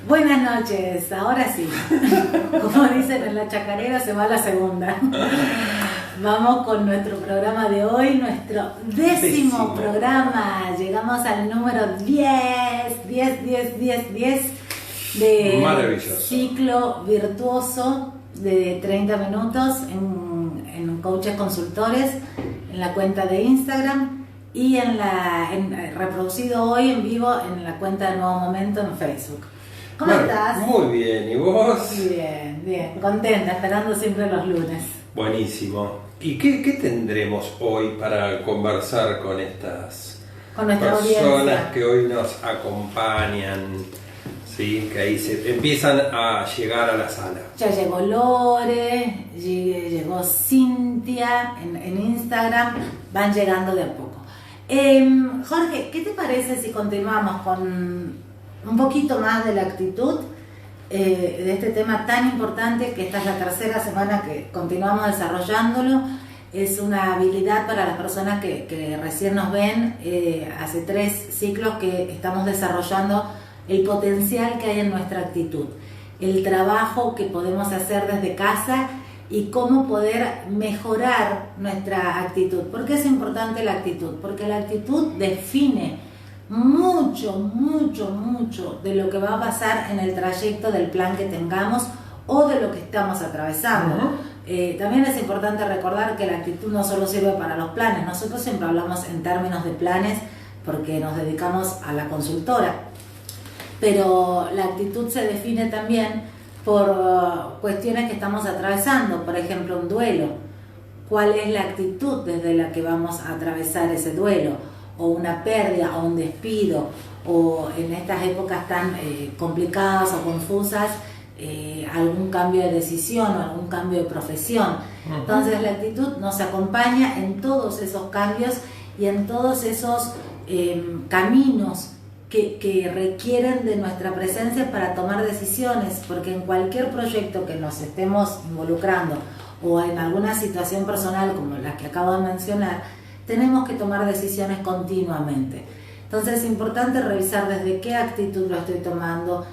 Buenas noches, ahora sí. Como dicen en la chacarera, se va la segunda. Vamos con nuestro programa de hoy, nuestro décimo programa. Llegamos al número 10 de ciclo virtuoso de 30 minutos en Coaches Consultores, en la cuenta de Instagram y reproducido hoy en vivo en la cuenta de Nuevo Momento en Facebook. ¿Cómo estás? Muy bien, ¿y vos? Bien, contenta, esperando siempre los lunes. Buenísimo. ¿Y qué tendremos hoy para conversar con estas nuestra personas audiencia que hoy nos acompañan? Sí, que ahí se empiezan a llegar a la sala. Ya llegó Lore, llegó Cintia en Instagram, van llegando de a poco. Jorge, ¿qué te parece si continuamos con un poquito más de la actitud de este tema tan importante, que esta es la tercera semana que continuamos desarrollándolo? Es una habilidad para las personas que recién nos ven. Hace 3 ciclos que estamos desarrollando el potencial que hay en nuestra actitud, el trabajo que podemos hacer desde casa y cómo poder mejorar nuestra actitud. ¿Por qué es importante la actitud? Porque la actitud define mucho de lo que va a pasar en el trayecto del plan que tengamos o de lo que estamos atravesando. También es importante recordar que la actitud no solo sirve para los planes. Nosotros siempre hablamos en términos de planes porque nos dedicamos a la consultora, pero la actitud se define también por cuestiones que estamos atravesando. Por ejemplo, un duelo. ¿Cuál es la actitud desde la que vamos a atravesar ese duelo? O una pérdida, o un despido, o en estas épocas tan complicadas o confusas, algún cambio de decisión o algún cambio de profesión. Entonces la actitud nos acompaña en todos esos cambios y en todos esos caminos que requieren de nuestra presencia para tomar decisiones, porque en cualquier proyecto que nos estemos involucrando o en alguna situación personal como la que acabo de mencionar, tenemos que tomar decisiones continuamente. Entonces es importante revisar desde qué actitud lo estoy tomando,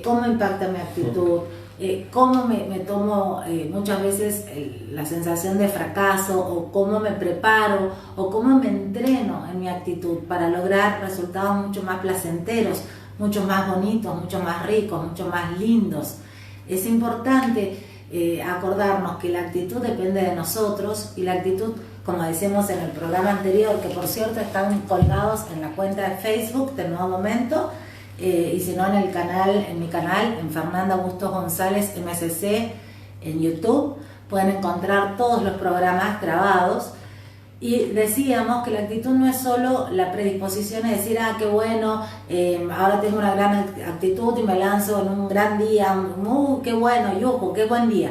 cómo impacta mi actitud, cómo me tomo muchas veces la sensación de fracaso, o cómo me preparo, o cómo me entreno en mi actitud para lograr resultados mucho más placenteros, mucho más bonitos, mucho más ricos, mucho más lindos. Es importante acordarnos que la actitud depende de nosotros, y la actitud, como decimos en el programa anterior, que por cierto están colgados en la cuenta de Facebook del Nuevo Momento, y si no en mi canal, en Fernanda Bustos González MSC en YouTube, pueden encontrar todos los programas grabados. Y decíamos que la actitud no es solo la predisposición de decir, qué bueno, ahora tengo una gran actitud y me lanzo en un gran día, qué bueno, yujo, qué buen día.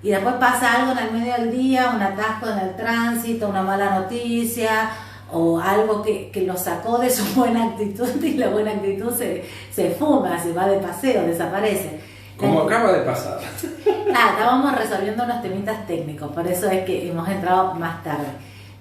Y después pasa algo en el medio del día, un atasco en el tránsito, una mala noticia, o algo que lo sacó de su buena actitud, y la buena actitud se fuma, se va de paseo, desaparece. Como acaba de pasar. Estábamos resolviendo unos temitas técnicos, por eso es que hemos entrado más tarde.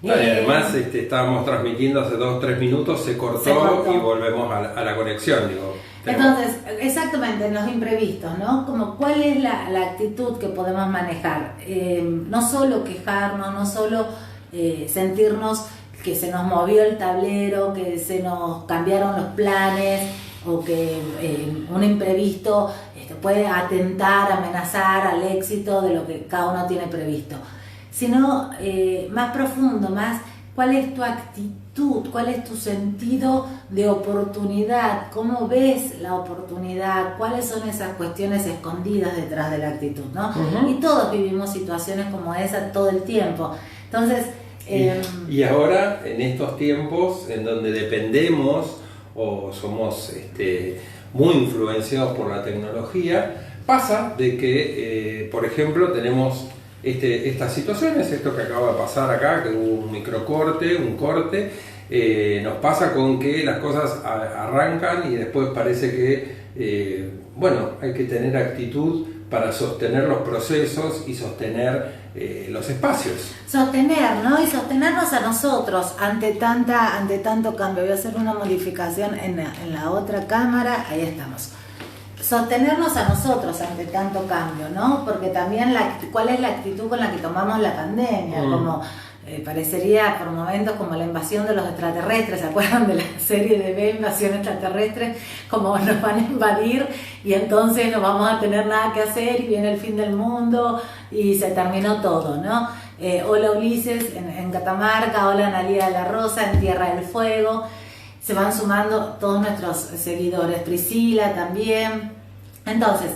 No, y además estábamos transmitiendo hace 2-3 minutos, se cortó y volvemos a la conexión, digo. Entonces, exactamente, en los imprevistos, ¿no? Como cuál es la actitud que podemos manejar. No solo quejarnos, no solo sentirnos que se nos movió el tablero, que se nos cambiaron los planes, o que un imprevisto puede atentar, amenazar al éxito de lo que cada uno tiene previsto, sino más profundo, más cuál es tu actitud, cuál es tu sentido de oportunidad, cómo ves la oportunidad, cuáles son esas cuestiones escondidas detrás de la actitud, ¿no? Y todos vivimos situaciones como esa todo el tiempo. Entonces, y ahora, en estos tiempos en donde dependemos o somos muy influenciados por la tecnología, pasa de que, por ejemplo, tenemos estas situaciones, esto que acaba de pasar acá, que hubo un microcorte, un corte, nos pasa con que las cosas arrancan y después parece que, hay que tener actitud para sostener los procesos y sostener los espacios. Sostener, ¿no? Y sostenernos a nosotros ante tanto cambio. Voy a hacer una modificación en la otra cámara, ahí estamos. sostenernos a nosotros ante tanto cambio, ¿no? Porque también cuál es la actitud con la que tomamos la pandemia, como parecería por momentos como la invasión de los extraterrestres. ¿Se acuerdan de la serie de B, Invasión Extraterrestre? Como nos van a invadir y entonces no vamos a tener nada que hacer y viene el fin del mundo y se terminó todo, ¿no? Hola Ulises en Catamarca, hola Analia de la Rosa en Tierra del Fuego. Se van sumando todos nuestros seguidores, Priscila también. Entonces,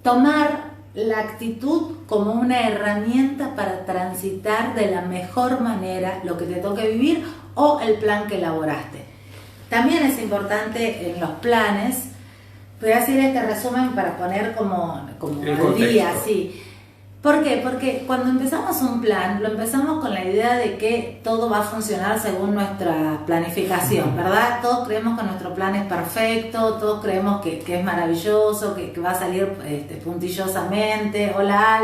tomar la actitud como una herramienta para transitar de la mejor manera lo que te toque vivir o el plan que elaboraste. También es importante en los planes, voy a hacer este resumen para poner como al día, sí. ¿Por qué? Porque cuando empezamos un plan, lo empezamos con la idea de que todo va a funcionar según nuestra planificación, ¿verdad? Todos creemos que nuestro plan es perfecto, todos creemos que es maravilloso, que va a salir puntillosamente. Hola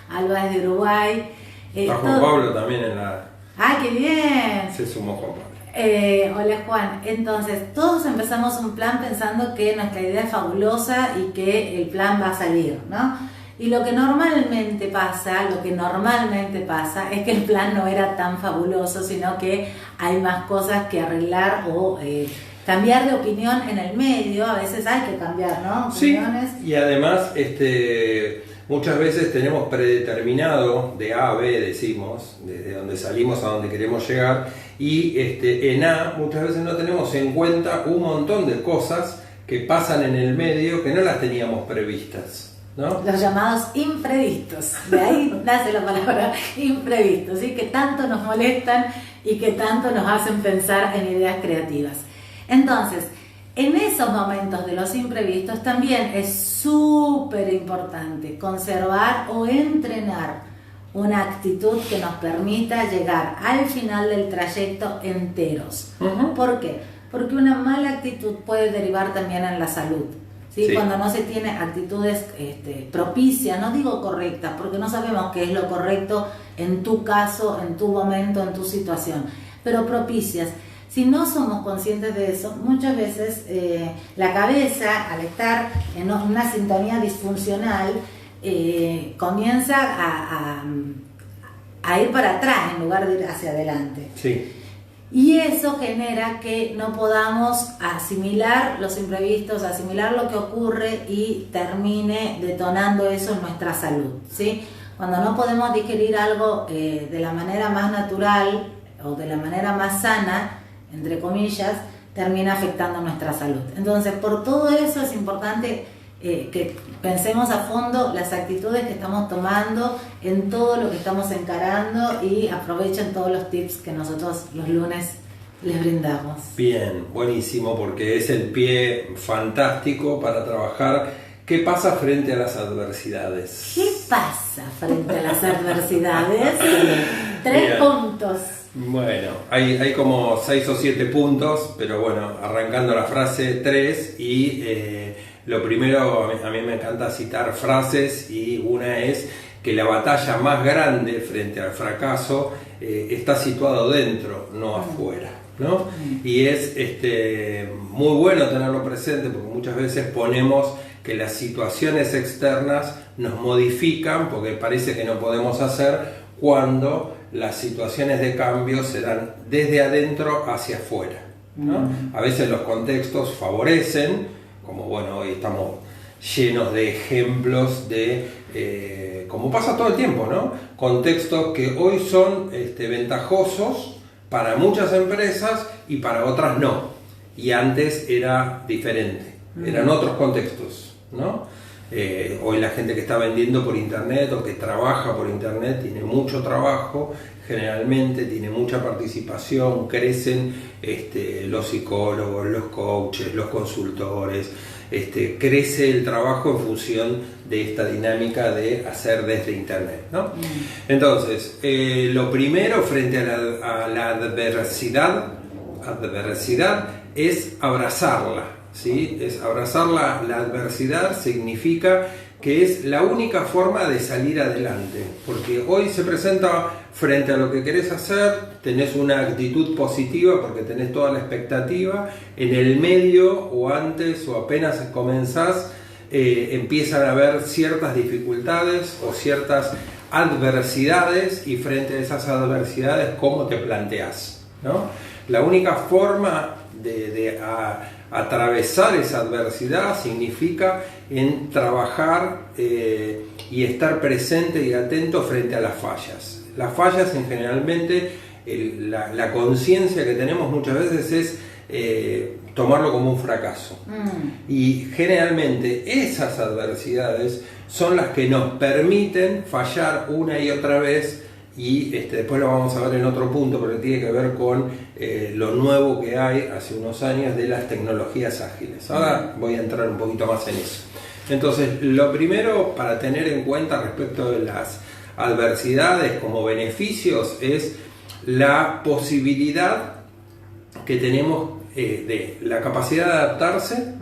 Alba es de Uruguay. Está Juan Pablo también en la... ¡Ay, qué bien! Se sumó Juan Pablo. Hola Juan, entonces todos empezamos un plan pensando que nuestra idea es fabulosa y que el plan va a salir, ¿no? Y lo que normalmente pasa es que el plan no era tan fabuloso, sino que hay más cosas que arreglar o cambiar de opinión en el medio. A veces hay que cambiar, ¿no? Opiniones. Sí, y además muchas veces tenemos predeterminado de A a B, decimos, desde donde salimos a donde queremos llegar, y en A muchas veces no tenemos en cuenta un montón de cosas que pasan en el medio que no las teníamos previstas, ¿no? Los llamados imprevistos, de ahí nace la palabra imprevistos, ¿sí? Que tanto nos molestan y que tanto nos hacen pensar en ideas creativas. Entonces, en esos momentos de los imprevistos también es súper importante conservar o entrenar una actitud que nos permita llegar al final del trayecto enteros. ¿Por qué? Porque una mala actitud puede derivar también en la salud. ¿Sí? Sí. Cuando no se tiene actitudes propicias, no digo correctas, porque no sabemos qué es lo correcto en tu caso, en tu momento, en tu situación, pero propicias. Si no somos conscientes de eso, muchas veces la cabeza, al estar en una sintonía disfuncional, comienza a ir para atrás en lugar de ir hacia adelante. Sí. Y eso genera que no podamos asimilar los imprevistos, asimilar lo que ocurre y termine detonando eso en nuestra salud, ¿sí? Cuando no podemos digerir algo de la manera más natural o de la manera más sana, entre comillas, termina afectando nuestra salud. Entonces, por todo eso es importante que pensemos a fondo las actitudes que estamos tomando en todo lo que estamos encarando y aprovechen todos los tips que nosotros los lunes les brindamos. Bien, buenísimo, porque es el pie fantástico para trabajar. ¿Qué pasa frente a las adversidades? ¿Qué pasa frente a las adversidades? 3 puntos. Bueno, hay como 6 o 7 puntos, pero bueno, arrancando la frase 3 y lo primero, a mí me encanta citar frases y una es que la batalla más grande frente al fracaso está situado dentro, no afuera, ¿no? Y es muy bueno tenerlo presente porque muchas veces ponemos que las situaciones externas nos modifican porque parece que no podemos hacer cuando las situaciones de cambio se dan desde adentro hacia afuera, ¿no? A veces los contextos favorecen, como bueno, hoy estamos llenos de ejemplos de, como pasa todo el tiempo, ¿no? Contextos que hoy son ventajosos para muchas empresas y para otras no. Y antes era diferente, eran otros contextos, ¿no? Hoy la gente que está vendiendo por internet o que trabaja por internet tiene mucho trabajo, generalmente tiene mucha participación, crecen los psicólogos, los coaches, los consultores, crece el trabajo en función de esta dinámica de hacer desde internet, ¿no? Entonces, lo primero frente a la adversidad es abrazarla, ¿sí? Es abrazar la adversidad significa que es la única forma de salir adelante, porque hoy se presenta frente a lo que querés hacer, tenés una actitud positiva porque tenés toda la expectativa, en el medio o antes o apenas comenzás, empiezan a haber ciertas dificultades o ciertas adversidades, y frente a esas adversidades, ¿cómo te planteas? ¿No? La única forma de atravesar esa adversidad significa en trabajar y estar presente y atento frente a las fallas. Las fallas, generalmente, la conciencia que tenemos muchas veces es tomarlo como un fracaso. Y generalmente esas adversidades son las que nos permiten fallar una y otra vez, y después lo vamos a ver en otro punto, pero tiene que ver con lo nuevo que hay hace unos años de las tecnologías ágiles. Ahora voy a entrar un poquito más en eso. Entonces, lo primero para tener en cuenta respecto de las adversidades como beneficios es la posibilidad que tenemos de la capacidad de adaptarse,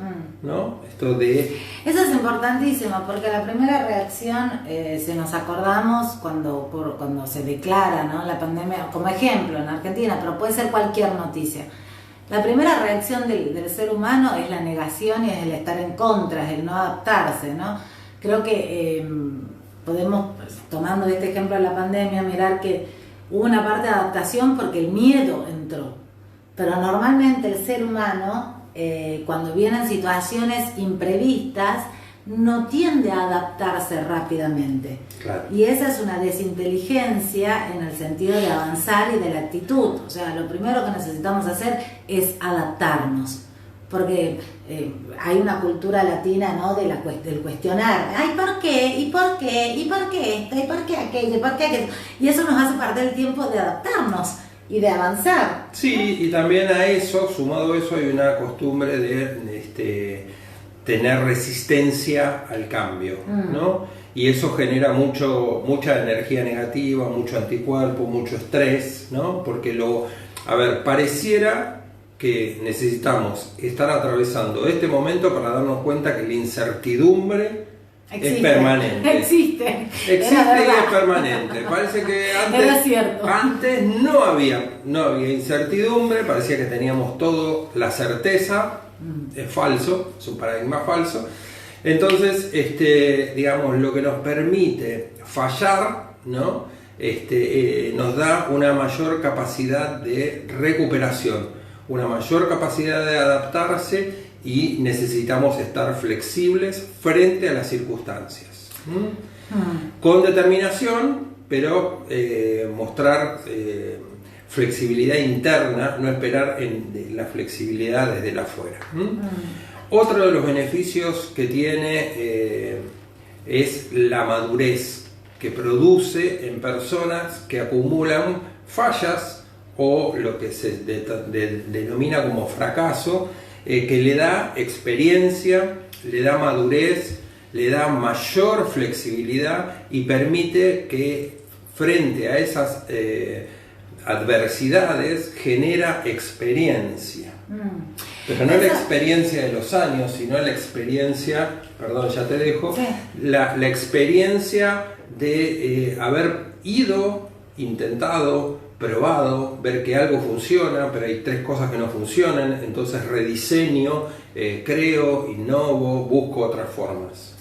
¿no? Eso es importantísimo, porque la primera reacción, si nos acordamos, cuando se declara, ¿no?, la pandemia, como ejemplo en Argentina, pero puede ser cualquier noticia, la primera reacción del ser humano es la negación y es el estar en contra, es el no adaptarse, ¿no? Creo que podemos, tomando este ejemplo de la pandemia, mirar que hubo una parte de adaptación porque el miedo entró, pero normalmente el ser humano, cuando vienen situaciones imprevistas, no tiende a adaptarse rápidamente. Claro. Y esa es una desinteligencia en el sentido de avanzar y de la actitud. O sea, lo primero que necesitamos hacer es adaptarnos. Porque hay una cultura latina, ¿no?, del cuestionar. Ay, ¿por qué? ¿Y por qué? ¿Y por qué esto? ¿Y por qué aquello? ¿Y por qué aquello? Y eso nos hace perder el tiempo de adaptarnos y de avanzar. Sí, y también a eso, sumado a eso, hay una costumbre de tener resistencia al cambio, ¿no? Y eso genera mucha energía negativa, mucho anticuerpo, mucho estrés, ¿no? Porque pareciera que necesitamos estar atravesando este momento para darnos cuenta que la incertidumbre es permanente. Existe y es permanente. Parece que antes no había incertidumbre, parecía que teníamos todo la certeza. Es falso, es un paradigma falso. Entonces, digamos, lo que nos permite fallar, ¿no?, nos da una mayor capacidad de recuperación, una mayor capacidad de adaptarse, y necesitamos estar flexibles frente a las circunstancias. Con determinación, pero mostrar flexibilidad interna, no esperar en la flexibilidad desde el afuera. Otro de los beneficios que tiene es la madurez que produce en personas que acumulan fallas, o lo que se denomina como fracaso, que le da experiencia, le da madurez, le da mayor flexibilidad, y permite que frente a esas adversidades genera experiencia. Pero no la experiencia de los años, sino la experiencia, perdón, ya te dejo, sí, la experiencia de haber ido, intentado, probado, ver que algo funciona, pero hay 3 cosas que no funcionan, entonces rediseño, creo, innovo, busco otras formas.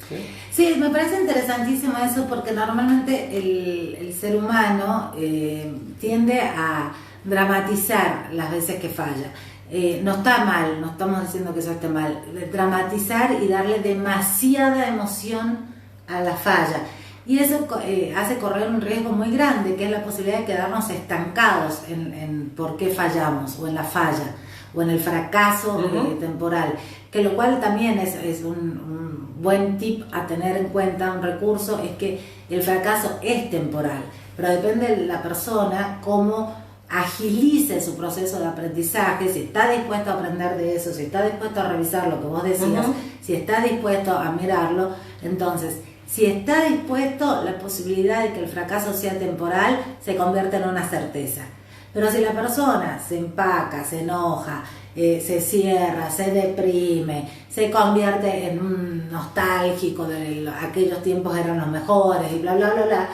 Sí, me parece interesantísimo eso, porque normalmente el ser humano tiende a dramatizar las veces que falla. No está mal, no estamos diciendo que eso esté mal, dramatizar y darle demasiada emoción a la falla. Y eso hace correr un riesgo muy grande, que es la posibilidad de quedarnos estancados en por qué fallamos, o en la falla, o en el fracaso temporal. Que lo cual también es un buen tip a tener en cuenta, un recurso, es que el fracaso es temporal, pero depende de la persona cómo agilice su proceso de aprendizaje, si está dispuesto a aprender de eso, si está dispuesto a revisar lo que vos decías, si está dispuesto a mirarlo. Entonces, si está dispuesto, la posibilidad de que el fracaso sea temporal se convierte en una certeza. Pero si la persona se empaca, se enoja, se cierra, se deprime, se convierte en un nostálgico de aquellos tiempos eran los mejores y bla, bla, bla, bla,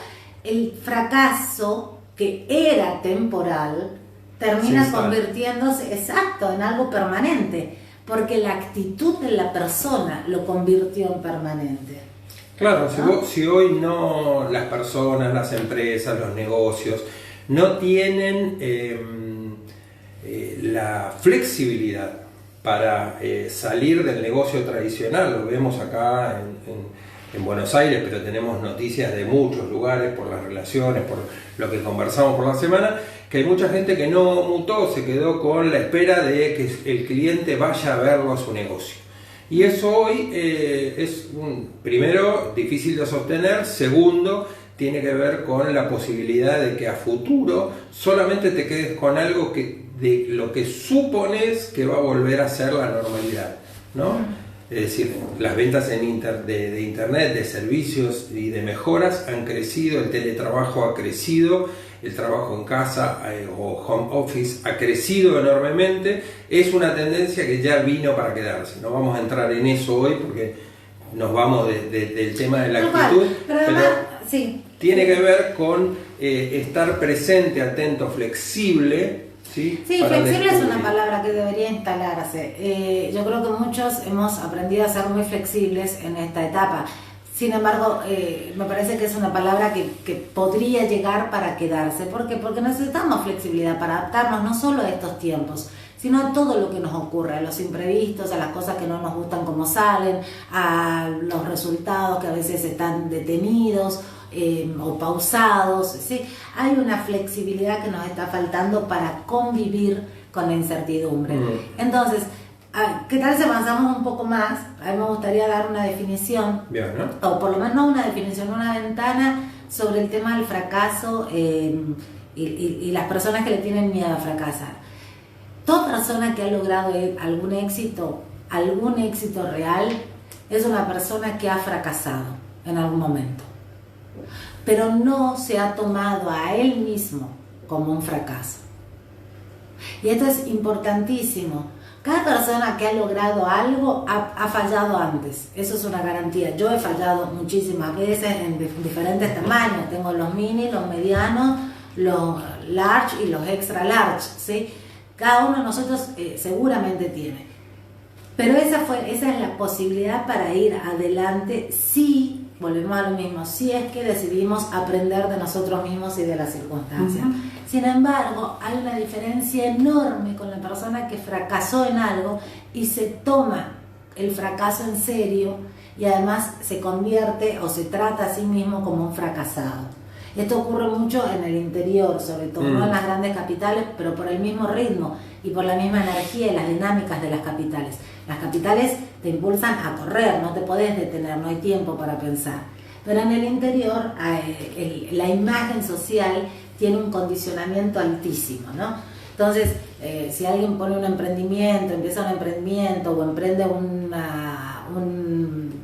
el fracaso que era temporal termina convirtiéndose, exacto, en algo permanente. porque la actitud de la persona lo convirtió en permanente. Claro, ¿No? si hoy no las personas, las empresas, los negocios no tienen la flexibilidad para salir del negocio tradicional, lo vemos acá en Buenos Aires, pero tenemos noticias de muchos lugares por las relaciones, por lo que conversamos por la semana, que hay mucha gente que no mutó, se quedó con la espera de que el cliente vaya a verlo a su negocio. Y eso hoy es, primero, difícil de sostener, segundo, tiene que ver con la posibilidad de que a futuro solamente te quedes con algo de lo que supones que va a volver a ser la normalidad, ¿no? Es decir, las ventas de internet, de servicios y de mejoras han crecido, el teletrabajo ha crecido, el trabajo en casa o home office ha crecido enormemente. Es una tendencia que ya vino para quedarse. No vamos a entrar en eso hoy porque nos vamos del tema de la actitud, pero además, sí, tiene que ver con estar presente, atento, flexible. Sí, flexible es una palabra que debería instalarse. Yo creo que muchos hemos aprendido a ser muy flexibles en esta etapa. Sin embargo, me parece que es una palabra que podría llegar para quedarse. ¿Por qué? Porque necesitamos flexibilidad para adaptarnos no solo a estos tiempos, sino a todo lo que nos ocurre, a los imprevistos, a las cosas que no nos gustan como salen, a los resultados que a veces están detenidos o pausados, ¿sí? Hay una flexibilidad que nos está faltando para convivir con la incertidumbre. Entonces, ¿qué tal si avanzamos un poco más? A mí me gustaría dar una definición, bien, ¿no? O por lo menos no una definición, una ventana sobre el tema del fracaso y las personas que le tienen miedo a fracasar. Toda persona que ha logrado algún éxito real, es una persona que ha fracasado en algún momento, pero no se ha tomado a él mismo como un fracaso. Y esto es importantísimo. Cada persona que ha logrado algo ha fallado antes, eso es una garantía. Yo he fallado muchísimas veces en diferentes tamaños, tengo los mini, los medianos, los large y los extra large, ¿sí? Cada uno de nosotros seguramente tiene. Pero esa es la posibilidad para ir adelante si, volvemos a lo mismo, si es que decidimos aprender de nosotros mismos y de las circunstancias. Sin embargo, hay una diferencia enorme con la persona que fracasó en algo y se toma el fracaso en serio y además se convierte o se trata a sí mismo como un fracasado. Esto ocurre mucho en el interior, sobre todo no en las grandes capitales, pero por el mismo ritmo y por la misma energía y las dinámicas de las capitales. Las capitales te impulsan a correr, no te podés detener, no hay tiempo para pensar. Pero en el interior la imagen social tiene un condicionamiento altísimo, ¿no? Entonces, si alguien pone un emprendimiento, empieza un emprendimiento o emprende un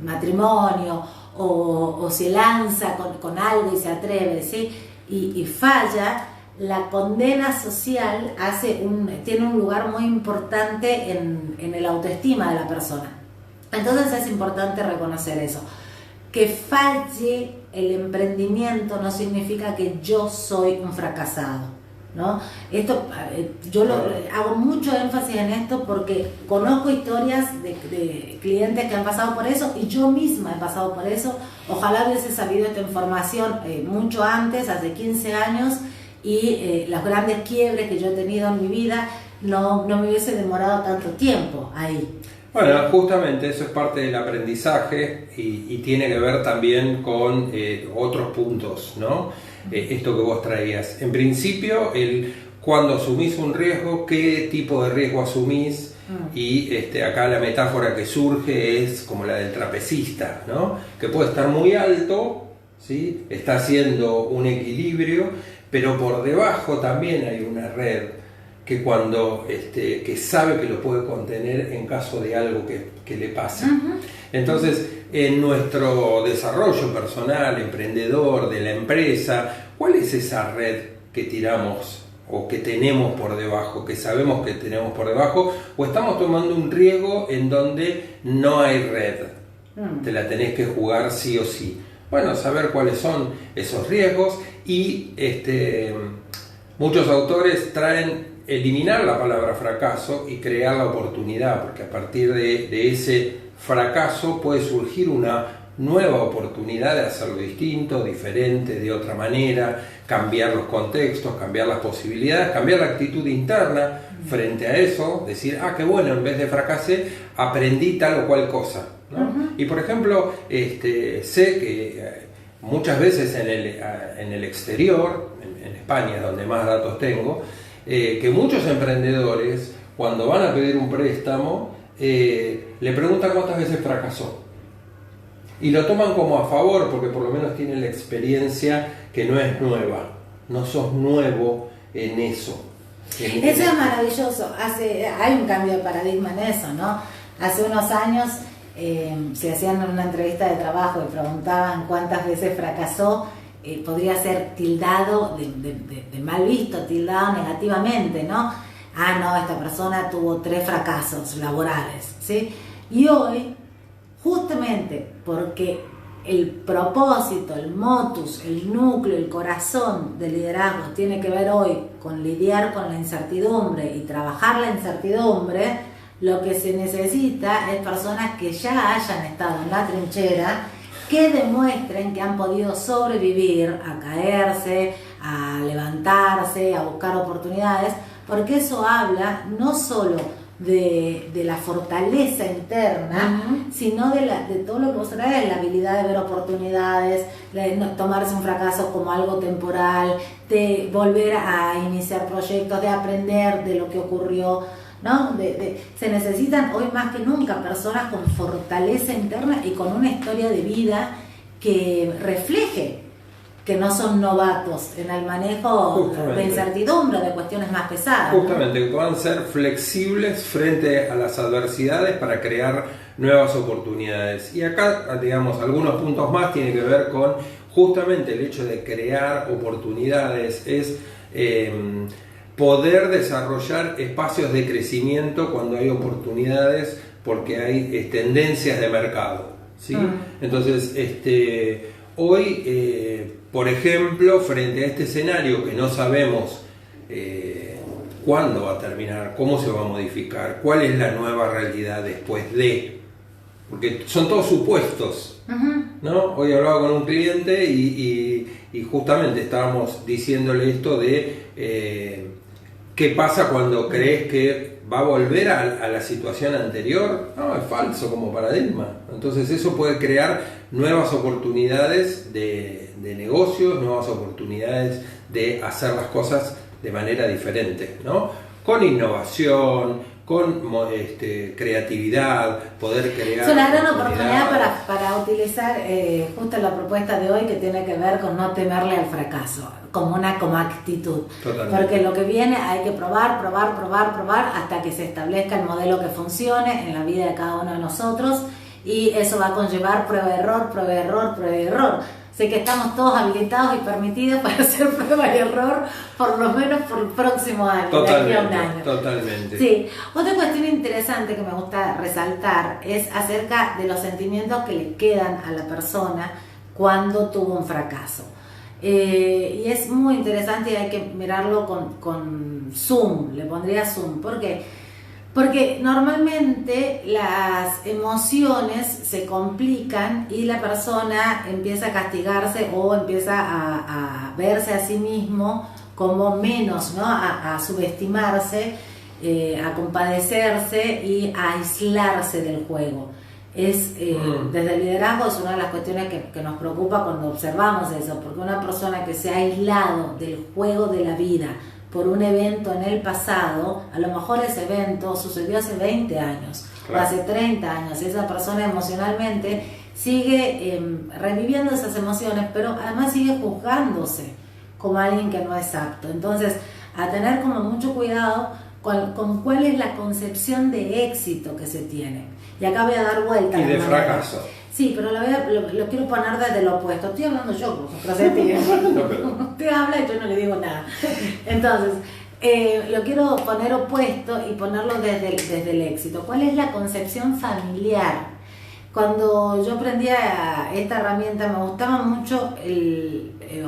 matrimonio o se lanza con algo y se atreve, ¿sí? y falla, la condena social tiene un lugar muy importante en el autoestima de la persona. Entonces es importante reconocer eso. Que falle el emprendimiento no significa que yo soy un fracasado, ¿no? Esto, yo hago mucho énfasis en esto porque conozco historias de clientes que han pasado por eso y yo misma he pasado por eso. Ojalá hubiese sabido esta información mucho antes, hace 15 años, y los grandes quiebres que yo he tenido en mi vida no me hubiese demorado tanto tiempo ahí. Bueno, justamente eso es parte del aprendizaje y tiene que ver también con otros puntos, ¿no? Esto que vos traías. En principio, cuando asumís un riesgo, ¿qué tipo de riesgo asumís? Y acá la metáfora que surge es como la del trapecista, ¿no? Que puede estar muy alto, ¿sí? Está haciendo un equilibrio, pero por debajo también hay una red que que sabe que lo puede contener en caso de algo que le pase. Entonces, en nuestro desarrollo personal, emprendedor, de la empresa, ¿cuál es esa red que tiramos o que tenemos por debajo, que sabemos que tenemos por debajo, o estamos tomando un riesgo en donde no hay red? Te la tenés que jugar sí o sí. Bueno, saber cuáles son esos riesgos y muchos autores traen eliminar la palabra fracaso y crear la oportunidad, porque a partir de ese fracaso puede surgir una nueva oportunidad de hacerlo distinto, diferente, de otra manera, cambiar los contextos, cambiar las posibilidades, cambiar la actitud interna frente a eso, decir, qué bueno, en vez de fracasé, aprendí tal o cual cosa, ¿no? Y por ejemplo, sé que muchas veces en el exterior, en España, donde más datos tengo, que muchos emprendedores, cuando van a pedir un préstamo, le preguntan cuántas veces fracasó. Y lo toman como a favor, porque por lo menos tienen la experiencia que no es nueva. No sos nuevo en eso. Eso es maravilloso. Hay un cambio de paradigma en eso, ¿no? Hace unos años se hacían una entrevista de trabajo y preguntaban cuántas veces fracasó. Podría ser tildado de mal visto, tildado negativamente, ¿no? No, esta persona tuvo 3 fracasos laborales, ¿sí? Y hoy, justamente porque el propósito, el motus, el núcleo, el corazón del liderazgo tiene que ver hoy con lidiar con la incertidumbre y trabajar la incertidumbre, lo que se necesita es personas que ya hayan estado en la trinchera, que demuestren que han podido sobrevivir a caerse, a levantarse, a buscar oportunidades, porque eso habla no solo de la fortaleza interna, sino de todo lo que vos traes, la habilidad de ver oportunidades, de no tomarse un fracaso como algo temporal, de volver a iniciar proyectos, de aprender de lo que ocurrió, ¿no? Se necesitan hoy más que nunca personas con fortaleza interna y con una historia de vida que refleje que no son novatos en el manejo de incertidumbre, de cuestiones más pesadas. Justamente, ¿no? Que puedan ser flexibles frente a las adversidades para crear nuevas oportunidades. Y acá, digamos, algunos puntos más tienen que ver con justamente el hecho de crear oportunidades, es poder desarrollar espacios de crecimiento cuando hay oportunidades, porque hay tendencias de mercado, ¿sí? Entonces, hoy, por ejemplo, frente a este escenario que no sabemos cuándo va a terminar, cómo se va a modificar, cuál es la nueva realidad después de, porque son todos supuestos, ¿no? Hoy hablaba con un cliente y justamente estábamos diciéndole esto de qué pasa cuando crees que va a volver a la situación anterior. No, es falso como paradigma. Entonces eso puede crear nuevas oportunidades de negocios, nuevas oportunidades de hacer las cosas de manera diferente, ¿no? Con innovación, con creatividad, poder crear. Es una gran oportunidad para utilizar justo la propuesta de hoy, que tiene que ver con no temerle al fracaso, como actitud. Totalmente. Porque lo que viene hay que probar hasta que se establezca el modelo que funcione en la vida de cada uno de nosotros, y eso va a conllevar prueba, error. Sé que estamos todos habilitados y permitidos para hacer prueba y error, por lo menos por el próximo año, totalmente, de aquí a un año. Totalmente. Sí. Otra cuestión interesante que me gusta resaltar es acerca de los sentimientos que le quedan a la persona cuando tuvo un fracaso. Y es muy interesante y hay que mirarlo con zoom, le pondría zoom. ¿Por qué? Porque normalmente las emociones se complican y la persona empieza a castigarse o empieza a verse a sí mismo como menos, ¿no? A subestimarse, a compadecerse y a aislarse del juego. Desde el liderazgo es una de las cuestiones que nos preocupa cuando observamos eso, porque una persona que se ha aislado del juego de la vida por un evento en el pasado, a lo mejor ese evento sucedió hace 20 años, claro, o hace 30 años, esa persona emocionalmente sigue reviviendo esas emociones, pero además sigue juzgándose como alguien que no es apto. Entonces, a tener como mucho cuidado con cuál es la concepción de éxito que se tiene. Y acá voy a dar vuelta. Y de fracaso. Sí, pero lo quiero poner desde lo opuesto. Estoy hablando yo, usted habla y yo no le digo nada. Entonces, lo quiero poner opuesto y ponerlo desde el éxito. ¿Cuál es la concepción familiar? Cuando yo aprendía esta herramienta me gustaba mucho,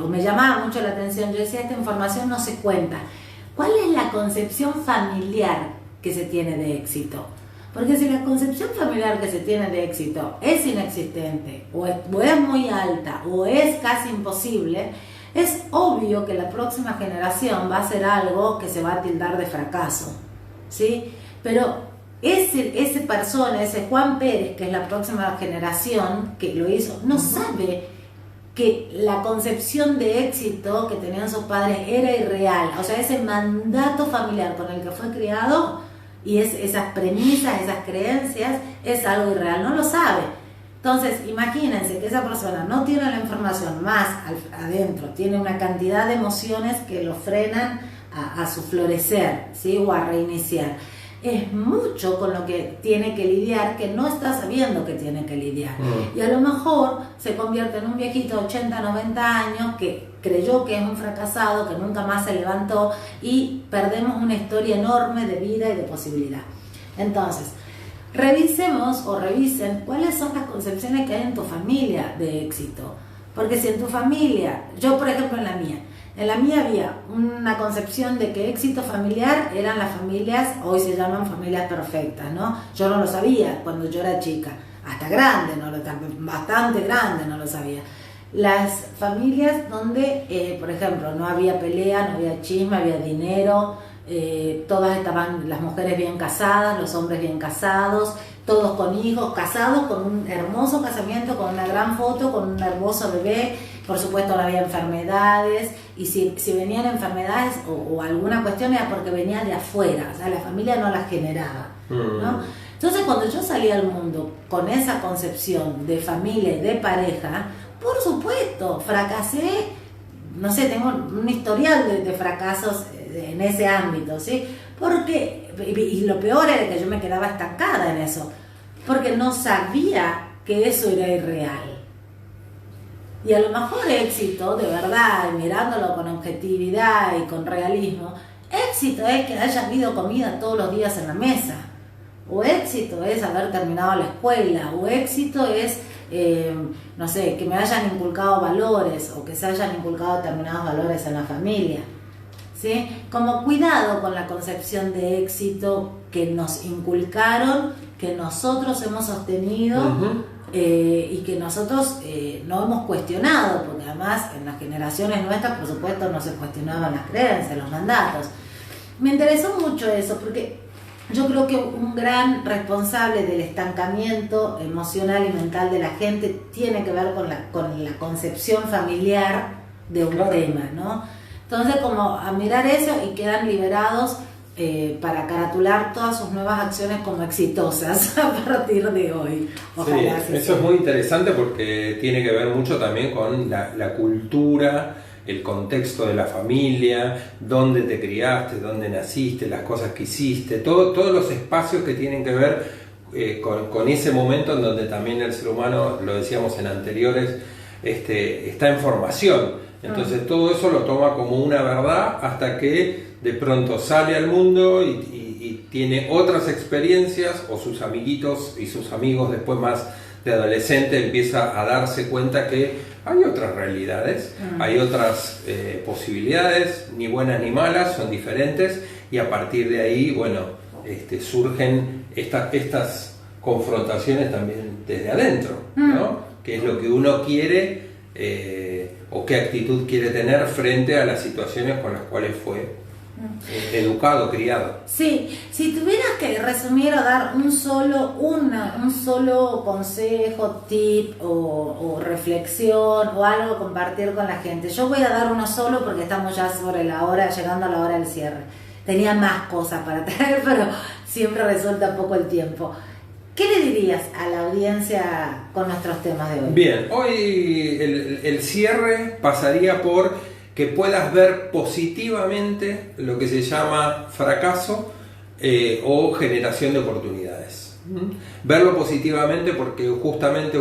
o me llamaba mucho la atención. Yo decía, esta información no se cuenta. ¿Cuál es la concepción familiar que se tiene de éxito? Porque si la concepción familiar que se tiene de éxito es inexistente, o es muy alta, o es casi imposible, es obvio que la próxima generación va a hacer algo que se va a tildar de fracaso, ¿sí? Pero ese persona, ese Juan Pérez, que es la próxima generación que lo hizo, no sabe que la concepción de éxito que tenían sus padres era irreal. O sea, ese mandato familiar con el que fue criado y esas premisas, esas creencias, es algo irreal, no lo sabe. Entonces, imagínense que esa persona no tiene la información más adentro, tiene una cantidad de emociones que lo frenan a su florecer, ¿sí? O a reiniciar. Es mucho con lo que tiene que lidiar, que no está sabiendo que tiene que lidiar. Y a lo mejor se convierte en un viejito de 80, 90 años que creyó que es un fracasado, que nunca más se levantó, y perdemos una historia enorme de vida y de posibilidad. Entonces, revisemos o revisen cuáles son las concepciones que hay en tu familia de éxito. Porque si en tu familia, yo por ejemplo en la mía había una concepción de que éxito familiar eran las familias, hoy se llaman familias perfectas, ¿no? Yo no lo sabía cuando yo era chica, hasta grande, bastante grande no lo sabía. Las familias donde, por ejemplo, no había pelea, no había chisme, había dinero, todas estaban, las mujeres bien casadas, los hombres bien casados, todos con hijos, casados con un hermoso casamiento, con una gran foto, con un hermoso bebé. Por supuesto no había enfermedades, y si venían enfermedades o alguna cuestión era porque venía de afuera, o sea, la familia no las generaba, ¿no? Entonces cuando yo salí al mundo con esa concepción de familia y de pareja, por supuesto, fracasé, no sé, tengo un historial de fracasos en ese ámbito, ¿sí? Porque, y lo peor era que yo me quedaba estancada en eso, porque no sabía que eso era irreal. Y a lo mejor éxito, de verdad, y mirándolo con objetividad y con realismo, éxito es que haya habido comida todos los días en la mesa, o éxito es haber terminado la escuela, o éxito es, no sé, que me hayan inculcado valores, o que se hayan inculcado determinados valores en la familia, ¿sí? Como cuidado con la concepción de éxito que nos inculcaron, que nosotros hemos sostenido, y que nosotros no hemos cuestionado, porque además en las generaciones nuestras, por supuesto, no se cuestionaban las creencias, los mandatos. Me interesó mucho eso, porque yo creo que un gran responsable del estancamiento emocional y mental de la gente tiene que ver con la concepción familiar de un tema, ¿no? Entonces, como a mirar eso y quedan liberados para caratular todas sus nuevas acciones como exitosas a partir de hoy. Ojalá. Sí, eso es muy interesante porque tiene que ver mucho también con la cultura, el contexto de la familia, dónde te criaste, dónde naciste, las cosas que hiciste, todos los espacios que tienen que ver con ese momento en donde también el ser humano, lo decíamos en anteriores, está en formación. Entonces todo eso lo toma como una verdad hasta que de pronto sale al mundo y tiene otras experiencias, o sus amiguitos y sus amigos después más de adolescente empieza a darse cuenta que hay otras realidades, hay otras posibilidades, ni buenas ni malas, son diferentes, y a partir de ahí, bueno, surgen estas confrontaciones también desde adentro, ¿no? Que es lo que uno quiere o qué actitud quiere tener frente a las situaciones con las cuales fue educado, criado. Sí, si tuvieras que resumir o dar un solo consejo, tip o reflexión o algo a compartir con la gente, yo voy a dar uno solo porque estamos ya sobre la hora, llegando a la hora del cierre. Tenía más cosas para traer, pero siempre resulta poco el tiempo. ¿Qué le dirías a la audiencia con nuestros temas de hoy? Bien, hoy el cierre pasaría por que puedas ver positivamente lo que se llama fracaso o generación de oportunidades. Verlo positivamente porque justamente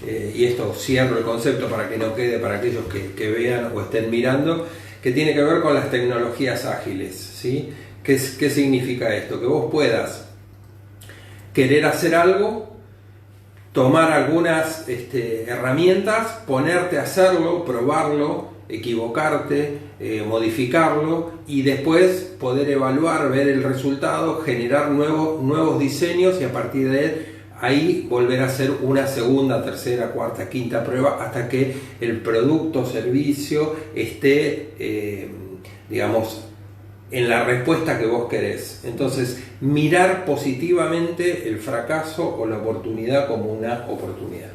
y esto cierro el concepto para que no quede para aquellos que vean o estén mirando, que tiene que ver con las tecnologías ágiles, ¿sí? ¿Qué significa esto? Que vos puedas querer hacer algo, tomar algunas herramientas, ponerte a hacerlo, probarlo, equivocarte, modificarlo y después poder evaluar, ver el resultado, generar nuevos diseños y a partir de ahí volver a hacer una segunda, tercera, cuarta, quinta prueba hasta que el producto o servicio esté, digamos, en la respuesta que vos querés. Entonces, mirar positivamente el fracaso o la oportunidad como una oportunidad.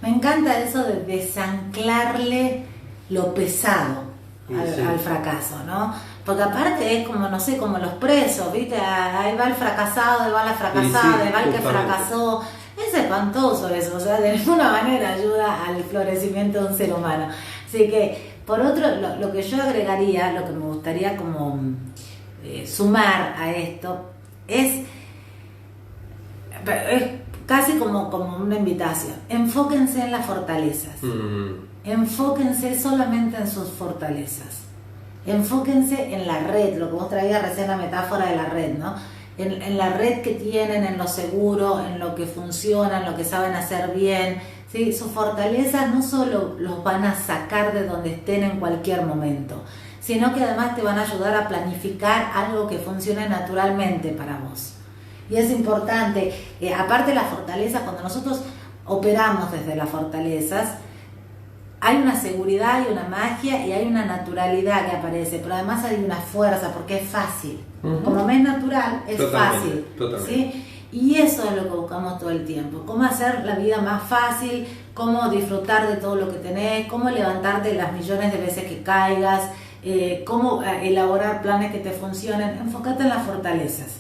Me encanta eso de desanclarle lo pesado al fracaso, ¿no? Porque aparte es como, no sé, como los presos, ¿viste? Ahí va el fracasado, ahí va la fracasada, ahí va el que fracasó. Es espantoso eso, o sea, de ninguna manera ayuda al florecimiento de un ser humano. Así que, por otro, lo que yo agregaría, lo que me gustaría como sumar a esto, es casi como una invitación. Enfóquense en las fortalezas. Enfóquense solamente en sus fortalezas. Enfóquense en la red, lo que vos traías recién, la metáfora de la red, ¿no? En la red que tienen, en lo seguro, en lo que funciona, en lo que saben hacer bien, ¿sí? Sus fortalezas no solo los van a sacar de donde estén en cualquier momento, sino que además te van a ayudar a planificar algo que funcione naturalmente para vos. Y es importante, aparte de las fortalezas, cuando nosotros operamos desde las fortalezas, hay una seguridad, hay una magia y hay una naturalidad que aparece, pero además hay una fuerza porque es fácil. Como me es natural, es fácil. ¿Sí? Y eso es lo que buscamos todo el tiempo. Cómo hacer la vida más fácil, cómo disfrutar de todo lo que tenés, cómo levantarte las millones de veces que caigas, cómo elaborar planes que te funcionen. Enfócate en las fortalezas.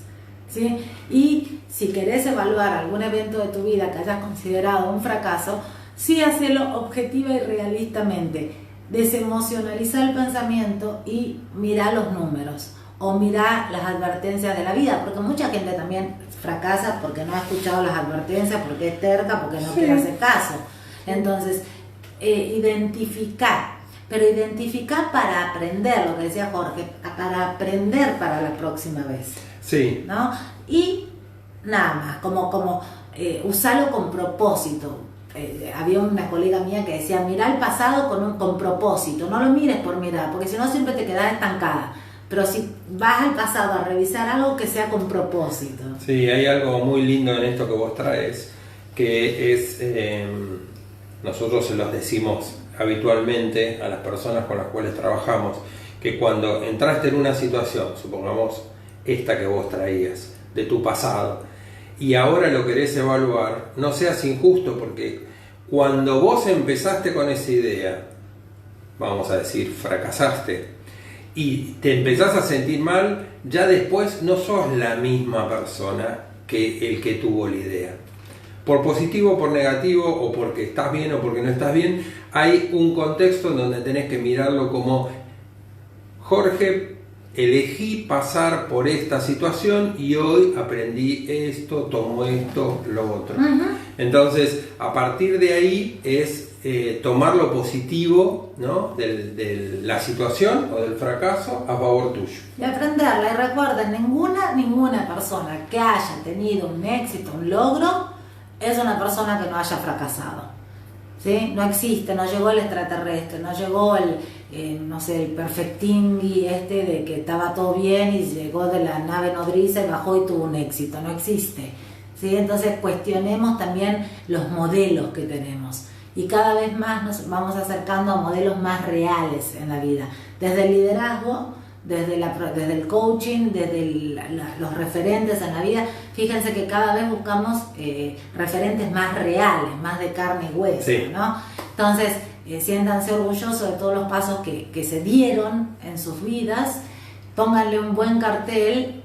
¿Sí? Y si querés evaluar algún evento de tu vida que hayas considerado un fracaso, sí hacelo objetiva y realistamente. Desemocionaliza el pensamiento y mira los números o mira las advertencias de la vida, porque mucha gente también fracasa porque no ha escuchado las advertencias, porque es terca, porque no quiere hacer caso. Entonces, identificar, pero identificar para aprender, lo que decía Jorge, para aprender para la próxima vez. Sí. ¿No? Y nada más, como usarlo con propósito. Había una colega mía que decía, mira el pasado con propósito, no lo mires por mirar, porque si no siempre te quedas estancada. Pero si vas al pasado a revisar algo que sea con propósito. Sí, hay algo muy lindo en esto que vos traes, que es, nosotros se los decimos habitualmente a las personas con las cuales trabajamos, que cuando entraste en una situación, supongamos esta que vos traías, de tu pasado, y ahora lo querés evaluar, no seas injusto, porque cuando vos empezaste con esa idea, vamos a decir, fracasaste, y te empezás a sentir mal, ya después no sos la misma persona que el que tuvo la idea. Por positivo o por negativo, o porque estás bien o porque no estás bien, hay un contexto en donde tenés que mirarlo como Jorge, elegí pasar por esta situación y hoy aprendí esto, tomo esto, lo otro. Entonces, a partir de ahí es tomar lo positivo, ¿no? de la situación o del fracaso a favor tuyo. Y aprenderla. Y recuerden, ninguna persona que haya tenido un éxito, un logro, es una persona que no haya fracasado. ¿Sí? No existe, no llegó el extraterrestre, no llegó el perfectingui de que estaba todo bien y llegó de la nave nodriza y bajó y tuvo un éxito. No existe. ¿Sí? Entonces cuestionemos también los modelos que tenemos. Y cada vez más nos vamos acercando a modelos más reales en la vida. Desde el liderazgo, desde el coaching, desde los referentes en la vida. Fíjense que cada vez buscamos referentes más reales, más de carne y hueso, sí. ¿No? Entonces, siéntanse orgullosos de todos los pasos que se dieron en sus vidas. Pónganle un buen cartel,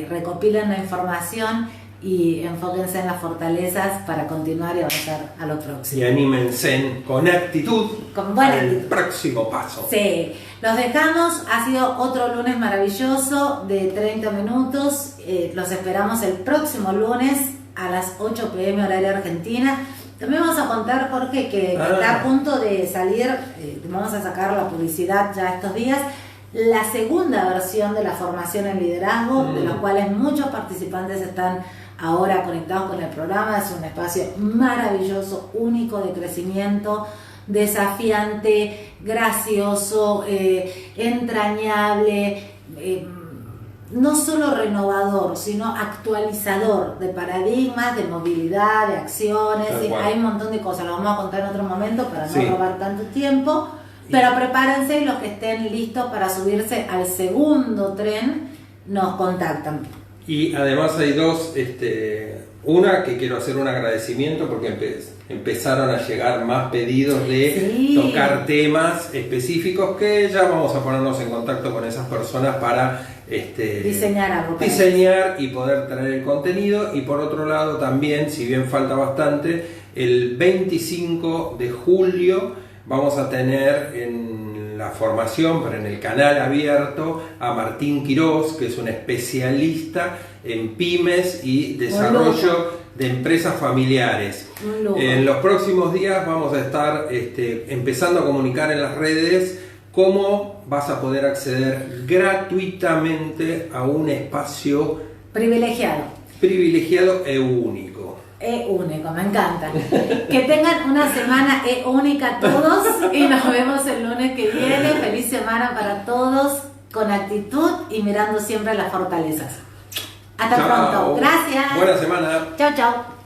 recopilen la información y enfóquense en las fortalezas para continuar y avanzar a lo próximo. Y anímense con actitud al próximo paso. Sí, los dejamos. Ha sido otro lunes maravilloso de 30 minutos. Los esperamos el próximo lunes a las 8 p.m. horario Argentina. También vamos a contar, Jorge, que está a punto de salir, vamos a sacar la publicidad ya estos días, la segunda versión de la formación en liderazgo, de los cuales muchos participantes están ahora conectados con el programa. Es un espacio maravilloso, único, de crecimiento, desafiante, gracioso, entrañable, no solo renovador, sino actualizador de paradigmas, de movilidad, de acciones. Hay un montón de cosas, lo vamos a contar en otro momento para no robar tanto tiempo. Pero prepárense, los que estén listos para subirse al segundo tren, nos contactan. Y además hay dos, una que quiero hacer un agradecimiento porque empezaron a llegar más pedidos de tocar temas específicos que ya vamos a ponernos en contacto con esas personas para diseñar y poder traer el contenido. Y por otro lado también, si bien falta bastante, el 25 de julio vamos a tener en la formación, pero en el canal abierto, a Martín Quirós, que es un especialista en pymes y desarrollo de empresas familiares. En los próximos días vamos a estar empezando a comunicar en las redes cómo vas a poder acceder gratuitamente a un espacio privilegiado e único. Único, me encanta. Que tengan una semana única todos y nos vemos el lunes que viene. Feliz semana para todos, con actitud y mirando siempre las fortalezas. Hasta pronto. Gracias. Buena semana. Chao, chao.